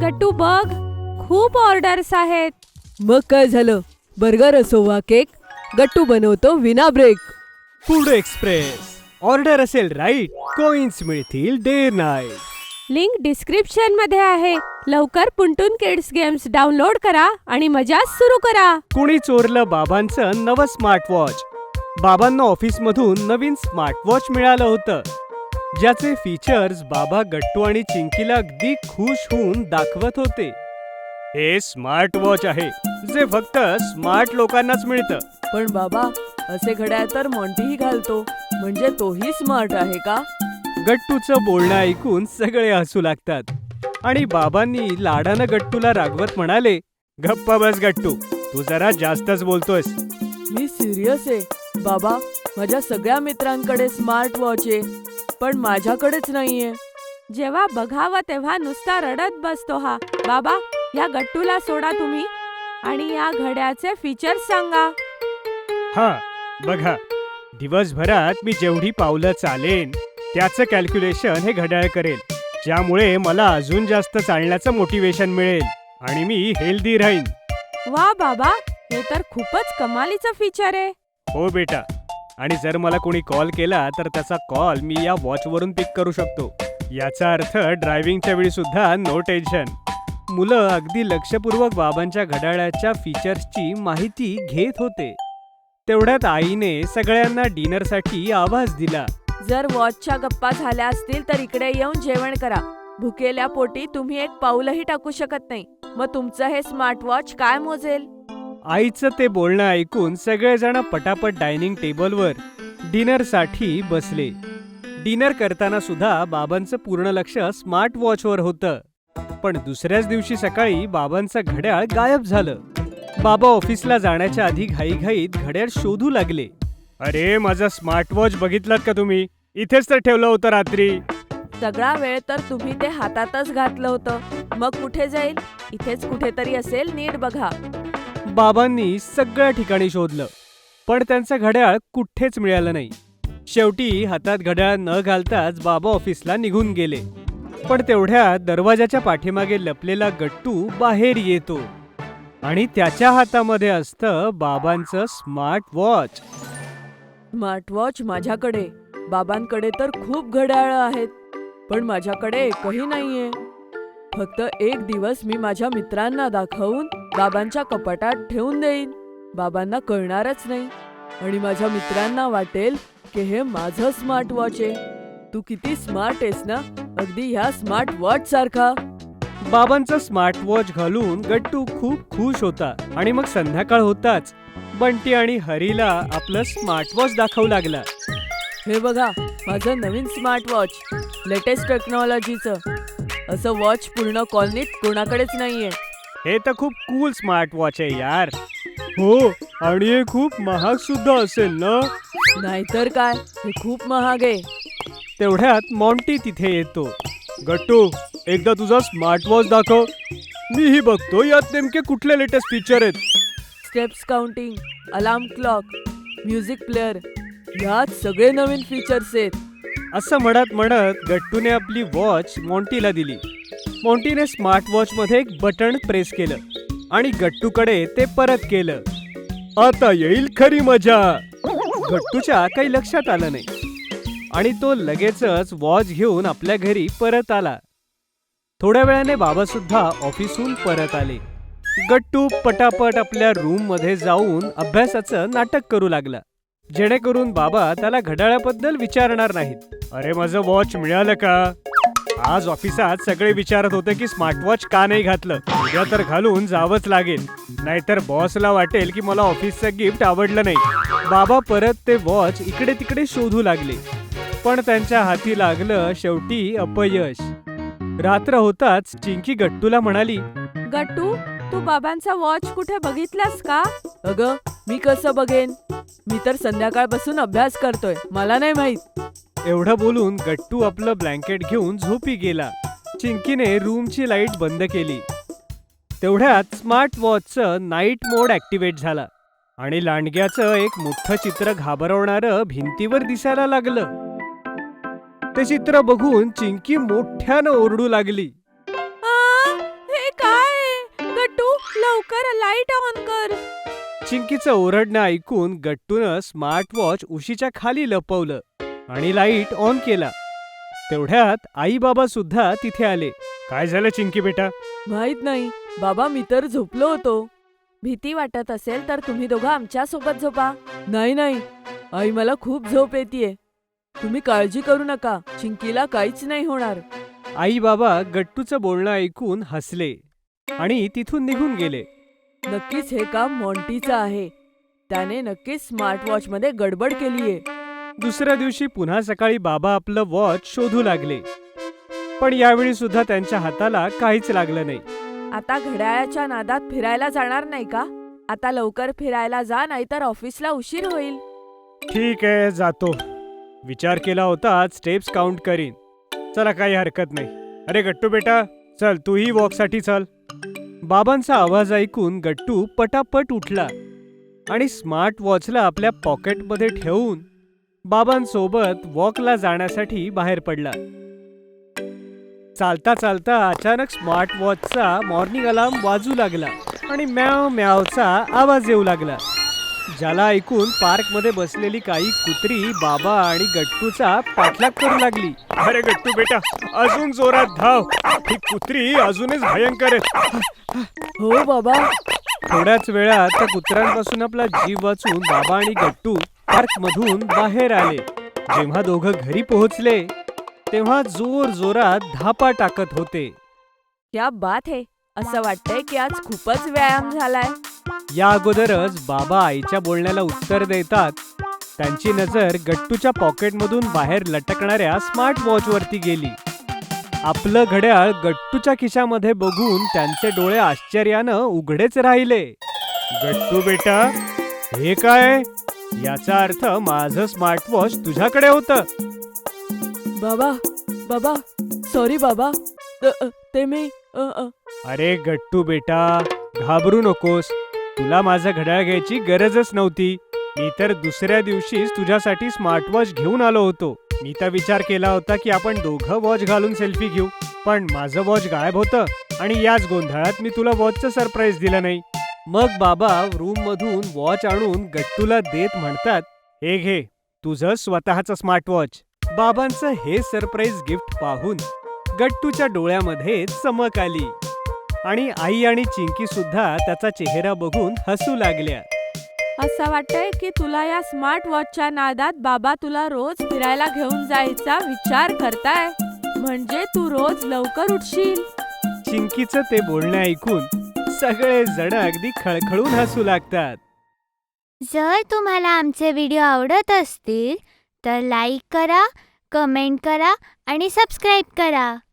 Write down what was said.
गट्टू बघ, खूप ऑर्डर्स आहेत. मग काय झालं? बर्गर असो वा केक, गट्टू बनवतो विना ब्रेक. Food express. ऑर्डर असेल राईट, कॉइन्स मिळतील डे नाईट. लिंक डिस्क्रिप्शन मध्ये आहे. लवकर पुंटून किड्स गेम्स डाउनलोड करा आणि मजा सुरू करा. कुणी चोरलं बाबांचं नवं स्मार्ट वॉच. बाबांना ऑफिसमधून नवीन स्मार्ट वॉच मिळालं होतं, ज्याचे फीचर्स बाबा गट्टू आणि चिंकीला अगदी खुश होऊन दाखवत होते. हे स्मार्ट वॉच आहे, जे फक्त स्मार्ट लोकांनाच मिळतं. पण बाबा, असे घड्याळ तर मॉन्टीही घालतो, म्हणजे तोही स्मार्ट आहे का? गट्टूचं बोलणं ऐकून सगळे हसू लागतात आणि बाबांनी लाडानं गट्टूला रागवत म्हणाले, गप्पा बस गट्टू, तू जरा जास्तच बोलतोयस. मी सिरियस आहे बाबा. माझ्या सगळ्या मित्रांकडे स्मार्ट वॉच आहे, पण माझ्याकडेच नाहीये. जेव्हा बघावं तेव्हा नुसता रडत बसतो हा. बाबा, या गट्टूला सोडा तुम्ही आणि या घड्याचे फीचर्स सांगा. हा बघा, दिवसभरात मी जेवढी पावलं चालेन त्याचं कॅल्क्युलेशन हे घड्याळ करेल, ज्यामुळे मला अजून जास्त चालण्याचं मोटिवेशन मिळेल आणि मी हेल्दी राहीन. वा बाबा, हे तर खूपच कमालीचं फीचर आहे. हो बेटा, आणि जर मला कोणी कॉल केला तर त्याचा कॉल मी या वॉचवरून पिक करू शकतो. याचा अर्थ ड्रायव्हिंगच्या वेळी सुद्धा नो टेन्शन. मुलं अगदी लक्षपूर्वक बाबांच्या घड्याळाच्या फीचर्सची माहिती घेत होते. तेवढ्यात आईने सगळ्यांना डिनरसाठी आवाज दिला. जर वॉचच्या गप्पा झाल्या असतील तर इकडे येऊन जेवण करा. भुकेल्या पोटी तुम्ही एक पाऊलही टाकू शकत नाही, मग तुमचं हे स्मार्ट वॉच काय मोजेल? आईचं ते बोलणं ऐकून सगळेजण पटापट डायनिंग टेबलवर डिनरसाठी बसले. डिनर करताना सुद्धा बाबांचं पूर्ण लक्ष स्मार्ट वॉचवर होतं. पण दुसऱ्याच दिवशी सकाळी बाबांचं घड्याळ गायब झालं. बाबा ऑफिसला जाण्याच्या आधी घाईघाईत घड्याळ शोधू लागले. अरे, माझं स्मार्ट वॉच बघितलात का तुम्ही? इथेच तर ठेवलं होतं रात्री. सगळा वेळ तर तुम्ही ते हातातच घातलं होतं, मग कुठे जाईल? इथेच कुठेतरी असेल, नीट बघा. बाबांनी सगळ्या ठिकाणी शोधलं, पण त्यांचं घड्याळ कुठेच मिळालं नाही. शेवटी हातात घड्याळ न घालताच बाबा ऑफिसला निघून गेले. पण तेवढ्यात दरवाजाच्या पाठीमागे लपलेला गट्टू बाहेर येतो आणि त्याच्या हातामध्ये असतं बाबांचं स्मार्ट वॉच. स्मार्ट वॉच माझ्याकडे, बाबांकडे तर खूप घड्याळं आहेत, पण माझ्याकडे एकही नाहीये. फक्त एक दिवस मी माझ्या मित्रांना दाखवून बाबांच्या कपाटात ठेवून देईन. बाबांना कळणारच नाही आणि माझ्या मित्रांना वाटेल की हे माझं स्मार्ट वॉच आहे. तू किती स्मार्ट आहेस ना, अगदी ह्या स्मार्ट वॉच सारखा. बाबांचं स्मार्ट वॉच घालून गट्टू खूप खुश होता आणि मग संध्याकाळ होताच बंटी आणि हरीला आपलं स्मार्ट वॉच दाखवू लागला. हे बघा, माझं नवीन स्मार्ट वॉच, लेटेस्ट टेक्नॉलॉजीचं. असं वॉच पूर्ण कॉलनीत कोणाकडेच नाहीये. हे तर खूप कूल स्मार्ट वॉच आहे यार. हो, आणि हे खूप महाग सुद्धा असेल ना? नाहीतर काय, हे खूप महाग आहे. तेवढ्यात मॉन्टी तिथे येतो. गट्टू, एकदा तुझा स्मार्ट वॉच दाखव. मीही बघतो यात नेमके कुठले लेटेस्ट फीचर आहेत. Steps counting, alarm clock, music player, यात सगळे नवीन फीचर्स आहेत. असं म्हणत म्हणत गट्टूने आपली वॉच मॉन्टीला दिली. मॉन्टीने स्मार्ट वॉचमध्ये एक बटन प्रेस केलं आणि गट्टूकडे ते परत केलं. आता येईल खरी मजा. गट्टूच्या काही लक्षात आलं नाही आणि तो लगेचच वॉच घेऊन आपल्या घरी परत आला. थोड्या वेळाने बाबा सुद्धा ऑफिसहून परत आले. गट्टू पटापट आपल्या रूम मध्ये जाऊन अभ्यासाचं नाटक करू लागला, जेणेकरून बाबा त्याला घड्याळाबद्दल विचारणार नाहीत. अरे, माझं वॉच मिळालं का? आज ऑफिसात सगळे विचारत होते की स्मार्ट वॉच का नाही घातलं. उद्या तर घालून जावंच लागेल, नाहीतर बॉसला वाटेल की मला ऑफिसचं गिफ्ट आवडलं नाही. बाबा परत ते वॉच इकडे तिकडे शोधू लागले, पण त्यांच्या हाती लागलं शेवटी अपयश. रात्र होताच चिंकी गट्टूला म्हणाली, गट्टू, तू बाबांचा वॉच कुठे बघितलास का? अगं, मी कसं बघेन? मी तर संध्याकाळपासून अभ्यास करतोय, मला नाही माहित. एवढं बोलून गट्टू आपलं ब्लँकेट घेऊन झोपी गेला. चिंकीने रूमची लाईट बंद केली. तेवढ्यात स्मार्ट वॉचचं नाईट मोड ऍक्टिव्हेट झाला आणि लांडग्याचं एक मोठं चित्र घाबरवणारं भिंतीवर दिसायला लागलं. ते चित्र बघून चिंकी मोठ्यानं ओरडू लागली. हे लवकर लाईट ऑन कर. चिंकीचं ओरडणं ऐकून गट्टूनं स्मार्ट वॉच उशीच्या खाली लपवलं आणि लाईट ऑन केला. तेवढ्यात आई बाबा सुद्धा तिथे आले. काय झालं चिंकी बेटा? माहित नाही बाबा, मी तर झोपलो होतो. भीती वाटत असेल तर तुम्ही दोघं आमच्या सोबत झोपा. नाही नाही आई, मला खूप झोप येतेय. तुम्ही काळजी करू नका, चिंकीला काहीच नाही होणार. आई बाबा गट्टूचं बोलणं ऐकून हसले आणि तिथून निघून गेले. नक्कीच हे काम मॉन्टीचं आहे. त्याने नक्कीच स्मार्ट वॉच मध्ये गडबड केलीये. दुसऱ्या दिवशी पुन्हा सकाळी बाबा आपलं वॉच शोधू लागले, पण यावेळी सुद्धा त्यांच्या हाताला काहीच लागलं नाही. आता घड्याळाच्या नादात फिरायला जाणार नाही का? आता लवकर फिरायला जा, नाहीतर ऑफिसला उशीर होईल. ठीक आहे, जातो. विचार केला होता आज स्टेप्स काउंट करीन. चला, काही हरकत नाही. अरे गट्टू बेटा, चल तूही वॉकसाठी चल. बाबांचा आवाज ऐकून गट्टू पटापट उठला आणि स्मार्ट वॉचला आपल्या पॉकेटमध्ये ठेवून बाबांसोबत वॉकला जाण्यासाठी बाहेर पडला. चालता चालता अचानक स्मार्ट वॉचचा मॉर्निंग अलार्म वाजू लागला आणि म्याव म्यावचा आवाज येऊ लागला, ज्याला ऐकून पार्कमध्ये बसलेली काही कुत्री बाबा आणि गट्टूचा पाठलाग करू लागली. अरे गट्टू बेटा, अजून जोरात धाव. ही कुत्री अजूनच भयंकर आहे. हो बाबा. थोड्याच वेळात त्या कुत्र्यांपासून आपला जीव वाचून बाबा आणि गट्टू पार्कमधून बाहेर आले. जेव्हा दोघं घरी पोहोचले तेव्हा जोर जोरात धापा टाकत होते. क्या बात है. असं वाटतंय की आज खूपच व्यायाम झालाय. या अगोदरच बाबा आईच्या बोलण्याला उत्तर देतात. त्यांची नजर गट्टूच्या पॉकेटमधून बाहेर लटकणाऱ्या स्मार्ट वॉचवरती गेली. आपलं घड्याळ गट्टूच्या खिशामध्ये बघून त्यांचे डोळे आश्चर्यानं उघडेच राहिले. गट्टू बेटा, हे काय? याचा अर्थ माझं स्मार्ट वॉच तुझ्याकडे होतं. बाबा बाबा, सॉरी बाबा. ते मी अरे गट्टू बेटा, घाबरू नकोस. तुला माझं घड्याळ घ्यायची गरजच नव्हती. मी तर दुसऱ्या दिवशीच तुझ्यासाठी स्मार्ट वॉच घेऊन आलो होतो. मी तर विचार केला होता की आपण दोघं वॉच घालून सेल्फी घेऊ, पण माझं वॉच गायब होतं आणि याच गोंधळात मी तुला वॉचचं सरप्राईज दिलं नाही. मग बाबा रूम मधून वॉच आणून गट्टूला देत म्हणतात, हे घे तुझं स्वतःचं स्मार्ट वॉच. बाबांचं हे सरप्राईज गिफ्ट पाहून गट्टूच्या डोळ्यामध्ये चमक आली आणि आई आणि चिंकी सुद्धा त्याचा चेहरा बघून हसू लागल्या. असं वाटतंय की तुला या स्मार्ट वॉचच्या नादात बाबा तुला रोज फिरायला घेऊन जायचा विचार करताय, म्हणजे तू रोज लवकर उठशील. चिंकीचं ते बोलणं ऐकून सगळे जण अगदी खळखळून हसू लागतात. जर तुम्हाला आमचे व्हिडिओ आवडत असतील तर लाईक करा, कमेंट करा आणि सबस्क्राईब करा.